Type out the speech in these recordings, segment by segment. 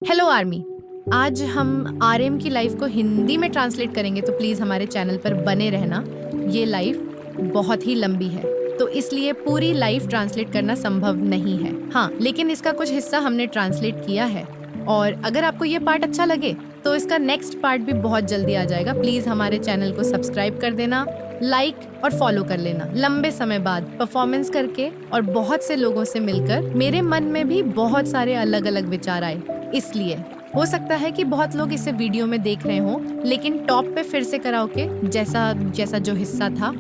Hello army. आज हम RM की लाइफ को हिंदी में ट्रांसलेट करेंगे, तो प्लीज़ हमारे चैनल पर बने रहना। ये लाइफ बहुत ही लंबी है, तो इसलिए पूरी लाइफ ट्रांसलेट करना संभव नहीं है। हाँ, लेकिन इसका कुछ हिस्सा हमने ट्रांसलेट किया है, और अगर आपको ये पार्ट अच्छा लगे तो इसका नेक्स्ट पार्ट भी बहुत जल्दी आ जाएगा। प्लीज़ हमारे चैनल को सब्सक्राइब कर देना, लाइक और फॉलो कर लेना। लंबे समय बाद परफॉर्मेंस करके और बहुत से लोगों से मिलकर मेरे मन में भी बहुत सारे अलग अलग विचार आए। इसलिए हो सकता है कि बहुत लोग इसे वीडियो में देख रहे हों, लेकिन टॉप पे फिर से कराओके जैसा जो हिस्सा था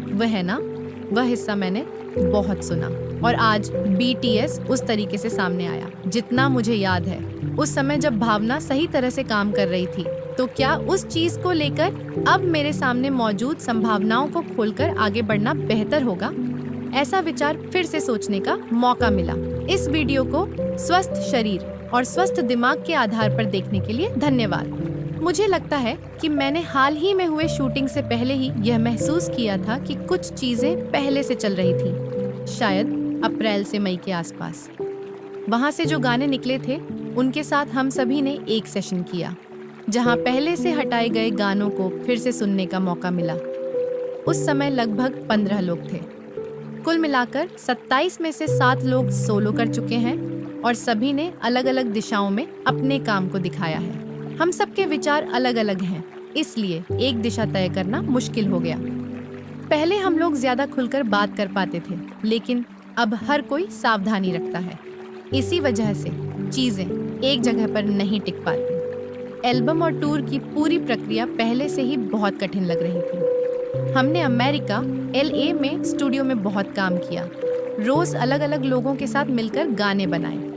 वह हिस्सा मैंने बहुत सुना, और आज बीटीएस उस तरीके से सामने आया। जितना मुझे याद है, उस समय जब भावना सही तरह से काम कर रही थी, तो क्या उस चीज को लेकर अब मेरे सामने मौजूद संभावनाओं को खोलकर आगे बढ़ना बेहतर होगा? ऐसा विचार फिर से सोचने का मौका मिला। इस वीडियो को स्वस्थ शरीर और स्वस्थ दिमाग के आधार पर देखने के लिए धन्यवाद। मुझे लगता है कि मैंने हाल ही में हुए शूटिंग से पहले ही यह महसूस किया था कि कुछ चीजें पहले से चल रही थी, शायद अप्रैल से मई के आसपास। वहां से जो गाने निकले थे, उनके साथ हम सभी ने एक सेशन किया, जहां पहले से हटाए गए गानों को फिर से सुनने का मौका मिला। उस समय लगभग 15 लोग थे। कुल मिलाकर 27 में से 7 लोग सोलो कर चुके हैं, और सभी ने अलग अलग दिशाओं में अपने काम को दिखाया है। हम सबके विचार अलग अलग हैं, इसलिए एक दिशा तय करना मुश्किल हो गया। पहले हम लोग ज्यादा खुलकर बात कर पाते थे, लेकिन अब हर कोई सावधानी रखता है। इसी वजह से चीजें एक जगह पर नहीं टिक पाती। एल्बम और टूर की पूरी प्रक्रिया पहले से ही बहुत कठिन लग रही थी। हमने अमेरिका LA में स्टूडियो में बहुत काम किया। रोज अलग अलग लोगों के साथ मिलकर गाने बनाए।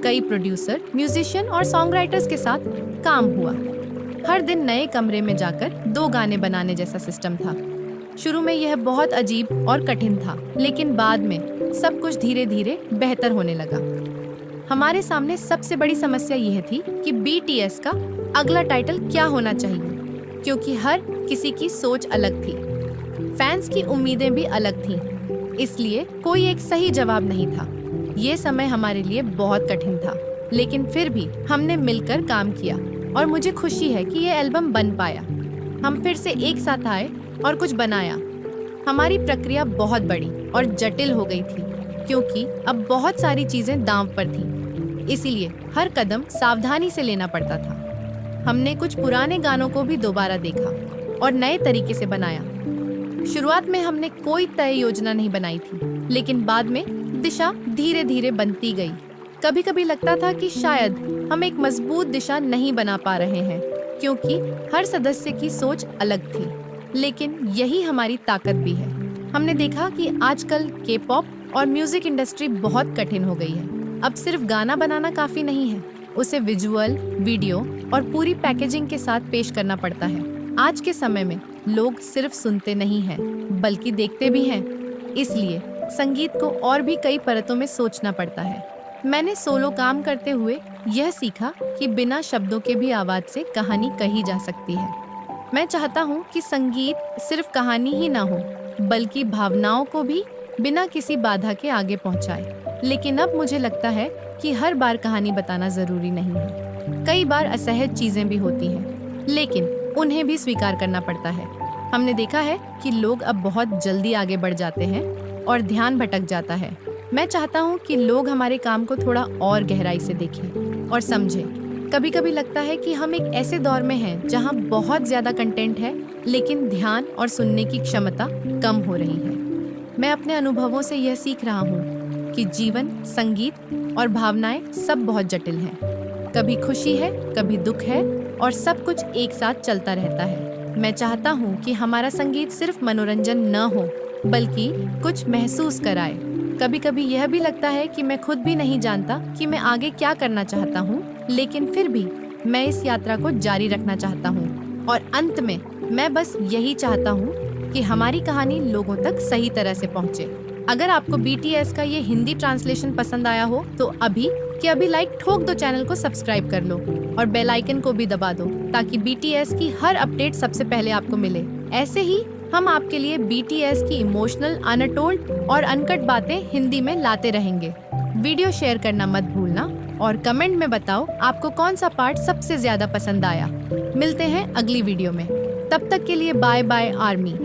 कई प्रोड्यूसर, म्यूजिशियन और सॉन्ग राइटर्स के साथ काम हुआ। हर दिन नए कमरे में जाकर 2 गाने बनाने जैसा सिस्टम था। शुरू में यह बहुत अजीब और कठिन था, लेकिन बाद में सब कुछ धीरे धीरे बेहतर होने लगा। हमारे सामने सबसे बड़ी समस्या यह थी कि BTS का अगला टाइटल क्या होना चाहिए, क्योंकि हर किसी की सोच अलग थी। फैंस की उम्मीदें भी अलग थीं, इसलिए कोई एक सही जवाब नहीं था। ये समय हमारे लिए बहुत कठिन था, लेकिन फिर भी हमने मिलकर काम किया, और मुझे खुशी है कि ये एल्बम बन पाया। हम फिर से एक साथ आए और कुछ बनाया। हमारी प्रक्रिया बहुत बड़ी और जटिल हो गई थी, क्योंकि अब बहुत सारी चीजें दांव पर थीं। इसीलिए हर कदम सावधानी से लेना पड़ता था। हमने कुछ पुराने गानों को भी दोबारा देखा और नए तरीके से बनाया। शुरुआत में हमने कोई तय योजना नहीं बनाई थी, लेकिन बाद में दिशा धीरे धीरे बनती गई। कभी कभी लगता था कि शायद हम एक मजबूत दिशा नहीं बना पा रहे हैं, क्योंकि हर सदस्य की सोच अलग थी, लेकिन यही हमारी ताकत भी है। हमने देखा कि आजकल K-pop और म्यूजिक इंडस्ट्री बहुत कठिन हो गई है। अब सिर्फ गाना बनाना काफी नहीं है, उसे विजुअल, वीडियो और पूरी पैकेजिंग के साथ पेश करना पड़ता है। आज के समय में लोग सिर्फ सुनते नहीं हैं, बल्कि देखते भी हैं। इसलिए संगीत को और भी कई परतों में सोचना पड़ता है। मैंने सोलो काम करते हुए यह सीखा कि बिना शब्दों के भी आवाज से कहानी कही जा सकती है। मैं चाहता हूँ कि संगीत सिर्फ कहानी ही ना हो, बल्कि भावनाओं को भी बिना किसी बाधा के आगे पहुँचाए। लेकिन अब मुझे लगता है कि हर बार कहानी बताना जरूरी नहीं है। कई बार असहज चीजें भी होती हैं, लेकिन उन्हें भी स्वीकार करना पड़ता है। हमने देखा है कि लोग अब बहुत जल्दी आगे बढ़ जाते हैं और ध्यान भटक जाता है। मैं चाहता हूँ कि लोग हमारे काम को थोड़ा और गहराई से देखें और समझें। कभी कभी लगता है कि हम एक ऐसे दौर में हैं जहाँ बहुत ज्यादा कंटेंट है, लेकिन ध्यान और सुनने की क्षमता कम हो रही है। मैं अपने अनुभवों से यह सीख रहा हूँ कि जीवन, संगीत और भावनाएं सब बहुत जटिल हैं। कभी खुशी है, कभी दुख है, और सब कुछ एक साथ चलता रहता है। मैं चाहता हूँ कि हमारा संगीत सिर्फ मनोरंजन न हो, बल्कि कुछ महसूस कराए। कभी कभी यह भी लगता है कि मैं खुद भी नहीं जानता कि मैं आगे क्या करना चाहता हूँ, लेकिन फिर भी मैं इस यात्रा को जारी रखना चाहता हूँ। और अंत में मैं बस यही चाहता हूँ कि हमारी कहानी लोगों तक सही तरह से पहुँचे। अगर आपको BTS का ये हिंदी ट्रांसलेशन पसंद आया हो, तो अभी लाइक ठोक दो, चैनल को सब्सक्राइब कर लो और बेल आइकन को भी दबा दो, ताकि BTS की हर अपडेट सबसे पहले आपको मिले। ऐसे ही हम आपके लिए BTS की इमोशनल, अनटोल्ड और अनकट बातें हिंदी में लाते रहेंगे। वीडियो शेयर करना मत भूलना और कमेंट में बताओ आपको कौन सा पार्ट सबसे ज्यादा पसंद आया। मिलते हैं अगली वीडियो में, तब तक के लिए बाय बाय आर्मी।